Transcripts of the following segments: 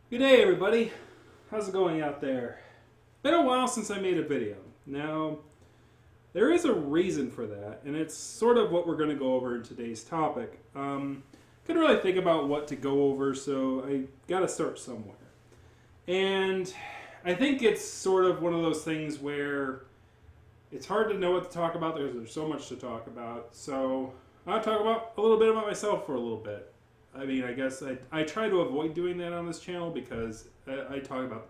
Good day, everybody. How's it going out there? Been a while since I made a video. Now, there is a reason for that, and it's sort of what we're going to go over in today's topic. Couldn't really think about what to go over, so I got to start somewhere. And I think it's sort of one of those things where it's hard to know what to talk about. There's so much to talk about. So I'll talk about a little bit about myself for a little bit. I mean, I guess I try to avoid doing that on this channel because I talk about,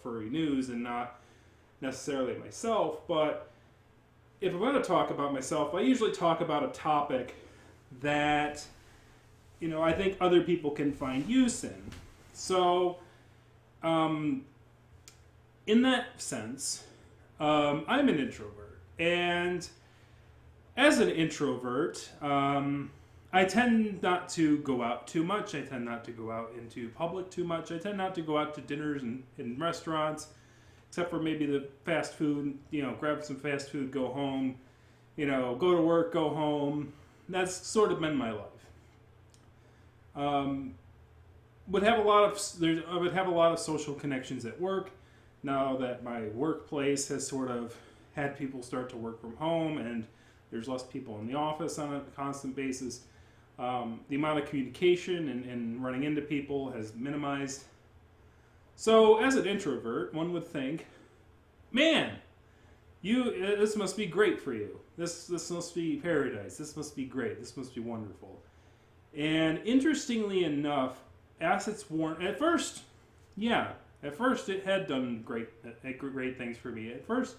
furry news and not necessarily myself. But if I'm going to talk about myself, I usually talk about a topic that, I think other people can find use in. So, in that sense, I'm an introvert. And as an introvert, I tend not to go out too much. I tend not to go out into public too much. I tend not to go out to dinners and restaurants, except for maybe the fast food, grab some fast food, go home, go to work, go home. That's sort of been my life. Would have a lot of I would have a lot of social connections at work. Now that my workplace has sort of had people start to work from home and there's less people in the office on a constant basis. The amount of communication and running into people has minimized. So, as an introvert, one would think, man, this must be great for you. This must be paradise. This must be great. This must be wonderful. And interestingly enough, as it's worn, at first it had done great things for me. At first,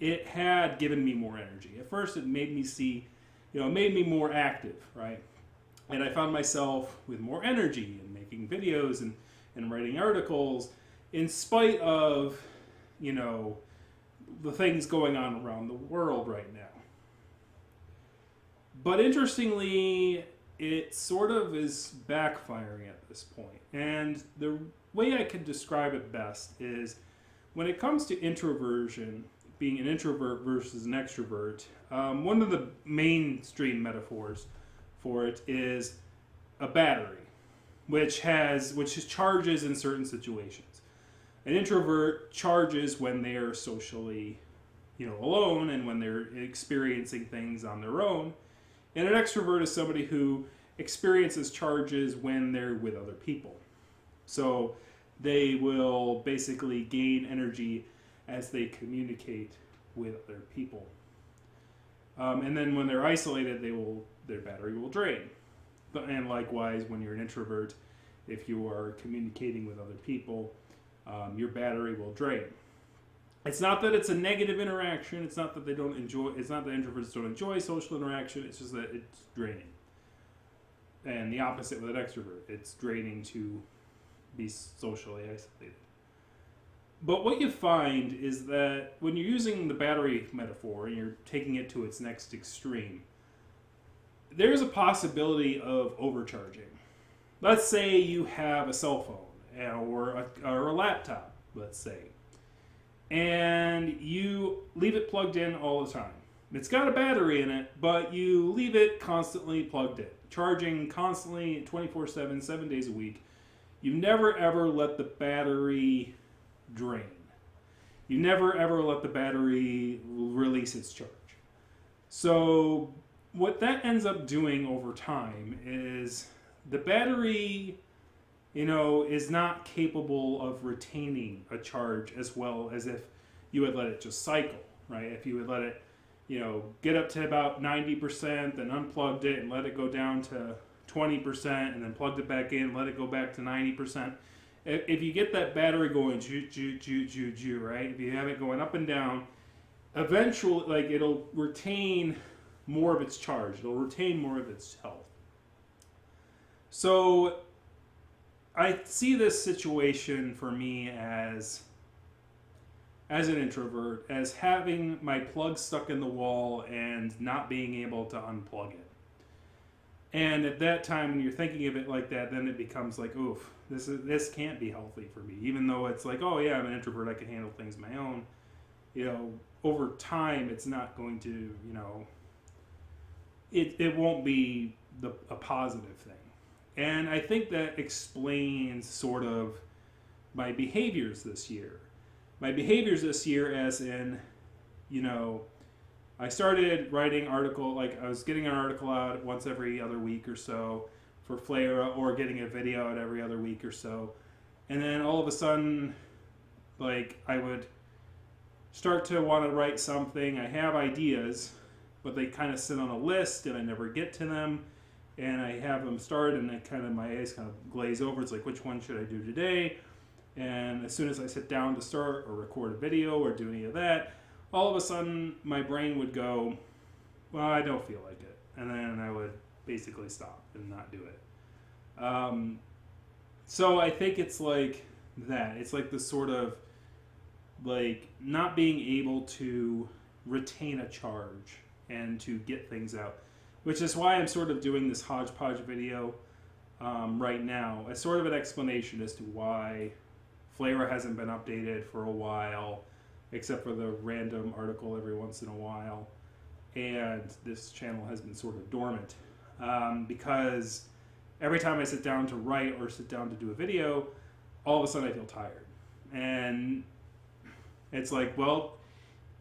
it had given me more energy. At first, it made me made me more active, right? And I found myself with more energy and making videos and writing articles in spite of, the things going on around the world right now. But interestingly, it sort of is backfiring at this point. And the way I could describe it best is when it comes to introversion, being an introvert versus an extrovert, one of the mainstream metaphors for it is a battery, which charges in certain situations. An introvert charges when they are socially, alone and when they're experiencing things on their own. And an extrovert is somebody who experiences charges when they're with other people. So they will basically gain energy as they communicate with other people. And then when they're isolated, their battery will drain. And likewise, when you're an introvert, if you are communicating with other people, your battery will drain. It's not that it's a negative interaction. It's not that it's not that introverts don't enjoy social interaction. It's just that it's draining. And the opposite with an extrovert. It's draining to be socially isolated. But what you find is that when you're using the battery metaphor and you're taking it to its next extreme, there's a possibility of overcharging. Let's say you have a cell phone or a laptop, let's say, and you leave it plugged in all the time. It's got a battery in it, but you leave it constantly plugged in, charging constantly 24/7, 7 days a week. You never ever let the battery drain. You never ever let the battery release its charge. So what that ends up doing over time is the battery, is not capable of retaining a charge as well as if you had let it just cycle, right? If you had let it, get up to about 90%, then unplugged it and let it go down to 20%, and then plugged it back in, let it go back to 90%. If you get that battery going, right? If you have it going up and down, eventually, it'll retain more of its charge. It'll retain more of its health. So I see this situation for me as an introvert, as having my plug stuck in the wall and not being able to unplug it. And at that time, when you're thinking of it like that, then it becomes like, oof, this can't be healthy for me. Even though it's like, oh yeah, I'm an introvert, I can handle things on my own. Over time, it's not going to, it won't be a positive thing. And I think that explains sort of my behaviors this year. My behaviors this year, as in, you know, I started writing article, like I was getting an article out once every other week or so for Flair, or getting a video out every other week or so. And then all of a sudden, like, I would start to want to write something. I have ideas, but they kind of sit on a list and I never get to them. And I have them start and I kind of, my eyes kind of glaze over. It's like, which one should I do today? And as soon as I sit down to start or record a video or do any of that, all of a sudden my brain would go, well, I don't feel like it. And then I would basically stop and not do it. So I think it's like that. It's like this sort of like not being able to retain a charge and to get things out, which is why I'm sort of doing this hodgepodge video right now as sort of an explanation as to why Flavor hasn't been updated for a while, except for the random article every once in a while, and this channel has been sort of dormant because every time I sit down to write or sit down to do a video, all of a sudden I feel tired. And it's like, well,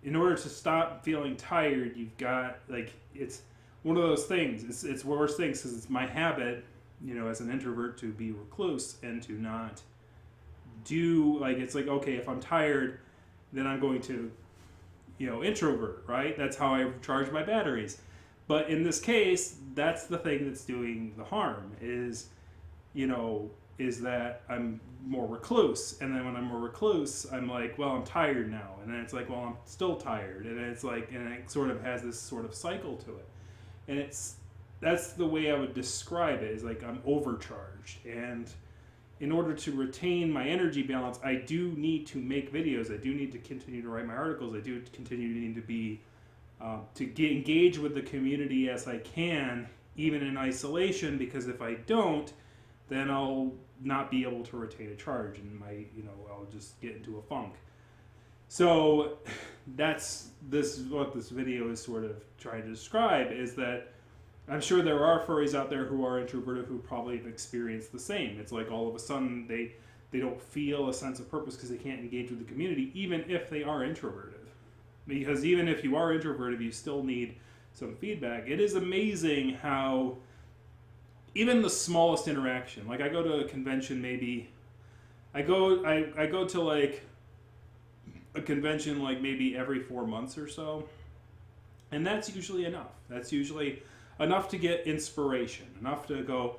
in order to stop feeling tired, you've got, like, it's one of those things. It's one of those things because it's my habit, you know, as an introvert to be recluse and to not do, like, it's like, okay, if I'm tired, then I'm going to, you know, introvert, right? That's how I charge my batteries. But in this case, that's the thing that's doing the harm is, you know, is that I'm more recluse. And then when I'm more recluse, I'm like, well, I'm tired now. And then it's like, well, I'm still tired. And it's like, and it sort of has this sort of cycle to it. And that's the way I would describe it, is like I'm overcharged. And in order to retain my energy balance, I do need to make videos. I do need to continue to write my articles. I do continue to need to be engage with the community as I can, even in isolation, because if I don't, then I'll not be able to retain a charge, and I'll just get into a funk. So that's what this video is sort of trying to describe, is that I'm sure there are furries out there who are introverted who probably have experienced the same. It's like all of a sudden they don't feel a sense of purpose because they can't engage with the community, even if they are introverted. Because even if you are introverted, you still need some feedback. It is amazing how even the smallest interaction, like I go to a convention, maybe I go to like a convention like maybe every 4 months or so, and that's usually enough. That's usually enough to get inspiration, enough to go,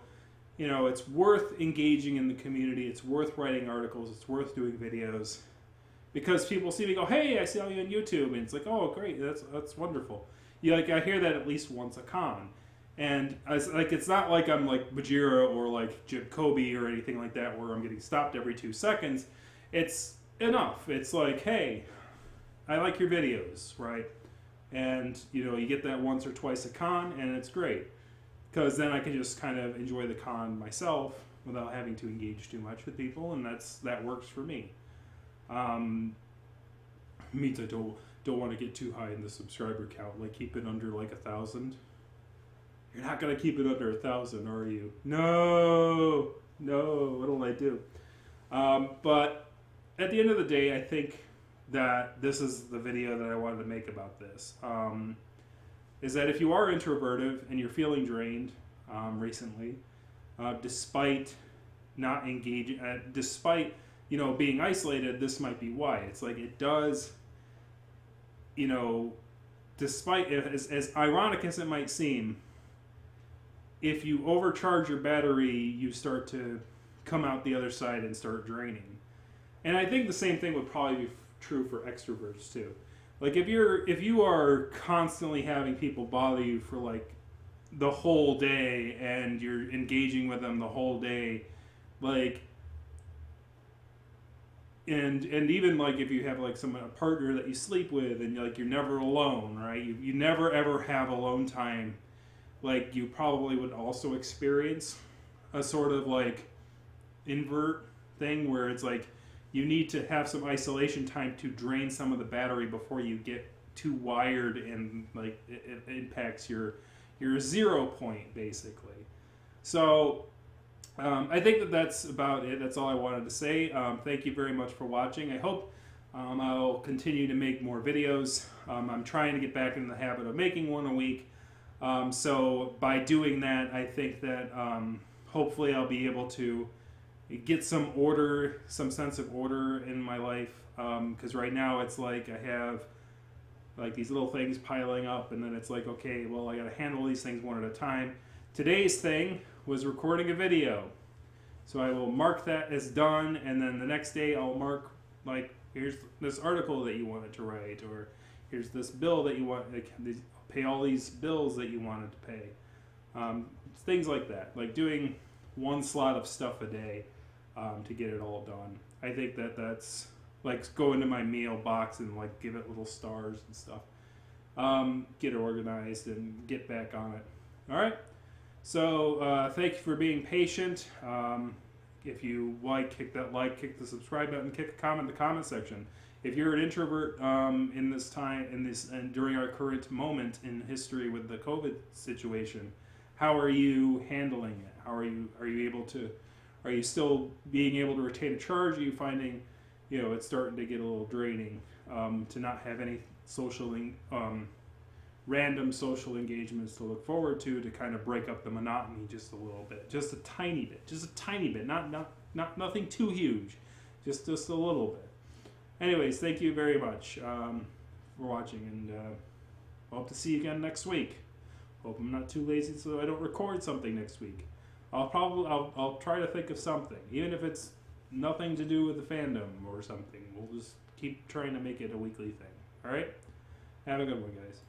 you know, it's worth engaging in the community, it's worth writing articles, it's worth doing videos, because people see me go, hey, I saw you on YouTube, and it's like, oh, great, that's wonderful. Like I hear that at least once a con, and it's not like I'm like Bajira or like Jim Kobe or anything like that where I'm getting stopped every 2 seconds. It's enough. It's like, hey, I like your videos, right? And, you know, you get that once or twice a con, and it's great. Because then I can just kind of enjoy the con myself without having to engage too much with people, and that works for me. Means I don't want to get too high in the subscriber count, like keep it under like 1,000. You're not going to keep it under 1,000, are you? No, what'll I do? But at the end of the day, I think that this is the video that I wanted to make about this. Is that if you are introverted and you're feeling drained recently, despite not engaging, despite, you know, being isolated, this might be why. It's like it does, you know, despite, as ironic as it might seem, if you overcharge your battery, you start to come out the other side and start draining. And I think the same thing would probably be true for extroverts too. Like if you are constantly having people bother you for like the whole day and you're engaging with them the whole day, like, and even like if you have like a partner that you sleep with and you're never alone, right? You never ever have alone time. Like you probably would also experience a sort of like invert thing where it's like you need to have some isolation time to drain some of the battery before you get too wired and like it impacts your 0 point basically. So I think that that's about it. That's all I wanted to say. Thank you very much for watching. I hope I'll continue to make more videos. I'm trying to get back in the habit of making one a week. So by doing that, I think that hopefully I'll be able to get some order, some sense of order in my life. Because right now it's like I have like these little things piling up, and then it's like, okay, well, I got to handle these things one at a time. Today's thing was recording a video. So I will mark that as done, and then the next day I'll mark, like, here's this article that you wanted to write, or here's this bill that you want, like, pay all these bills that you wanted to pay. Things like that, like doing one slot of stuff a day to get it all done. I think that that's like go into my mail box and like give it little stars and stuff. Get organized and get back on it. All right. So thank you for being patient. If you kick that like, kick the subscribe button, kick a comment in the comment section. If you're an introvert in this time, and during our current moment in history with the COVID situation, how are you handling it? How are you able to? Are you still being able to retain a charge? Are you finding, it's starting to get a little draining to not have any random social engagements to look forward to kind of break up the monotony just a little bit, just a tiny bit, not nothing too huge, just a little bit. Anyways, thank you very much for watching, and hope to see you again next week. Hope I'm not too lazy so I don't record something next week. I'll try to think of something, even if it's nothing to do with the fandom or something. We'll just keep trying to make it a weekly thing. All right? Have a good one, guys.